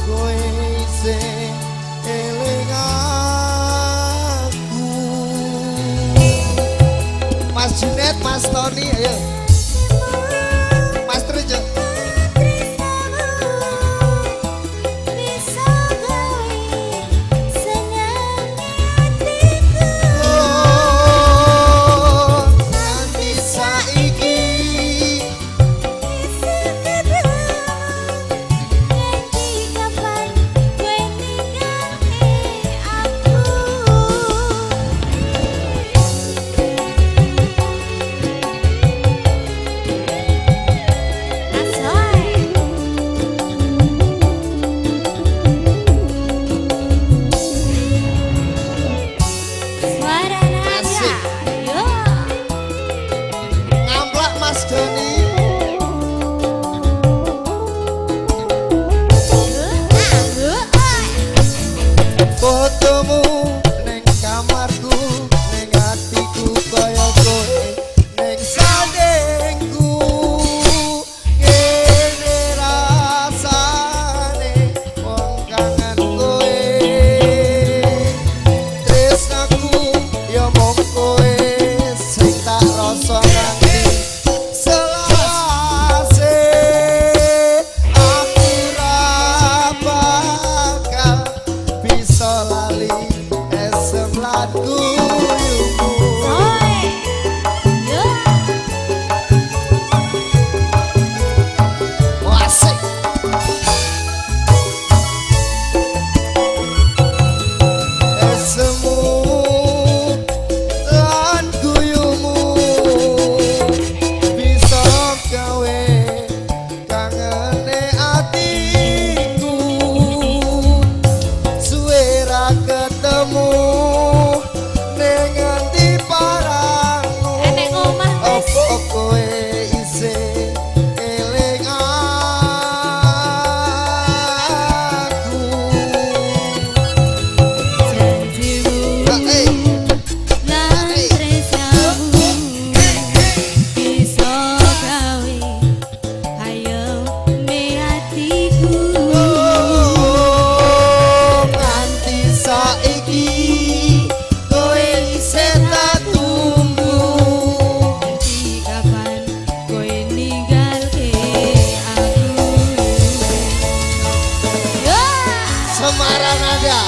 kowe isih eling aku. Mas Junet, Mas Tony, ayo. Mas Trijo. Fotomu neng kamarku, neng hatiku kaya kowe, neng sadengku. Ngene rasane wong kangen kowe. Tresnaku ya mung kowe sing tak rasa nganti selawase. Aku ra bakal bisa lali esem lagu asik esemu lan guyumu bisa gawe kangene atiku. Suara ketemu ning ngendi parangmu, opo kowe isih eling aku. Janjimu lan tresnamu bisa gawe hayone atiku. Saiki kowe isih tak tunggu. Nganti kapan kowe ninggalke aku? Semarang ada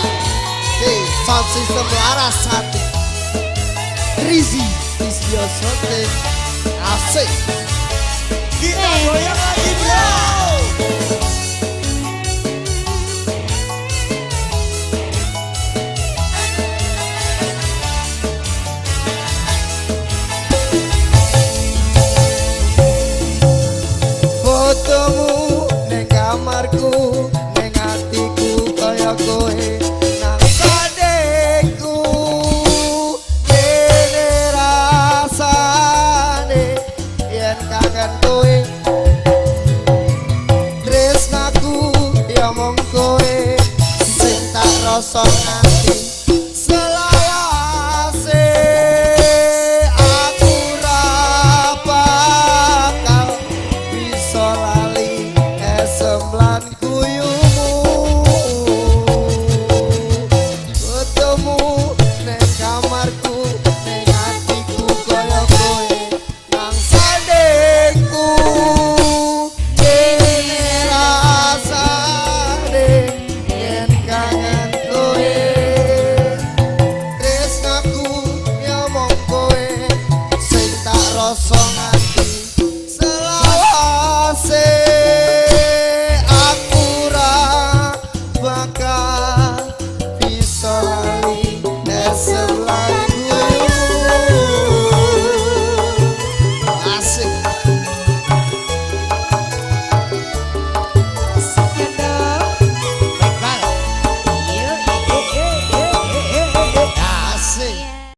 di sound system laras hati. Rizi Isyo Sote asik. Kita goyang lagi bro. Fotomu neng kamarku, neng hatiku kaya kowe nang sadengku. Ngene rasane yen kangen kowe. Tresnaku ya mung kowe sing tak rasa nganti selawase. Aku ra bakal bisa lali esem lan guyumu. Fotomu neng kamarku, neng hatiku kaya kowe nang sadengku. Ngene rasane yen kangen kowe. Tresnaku ya mung kowe sing tak rasa nganti selawase. Aku ra bakal bisa lali esem lan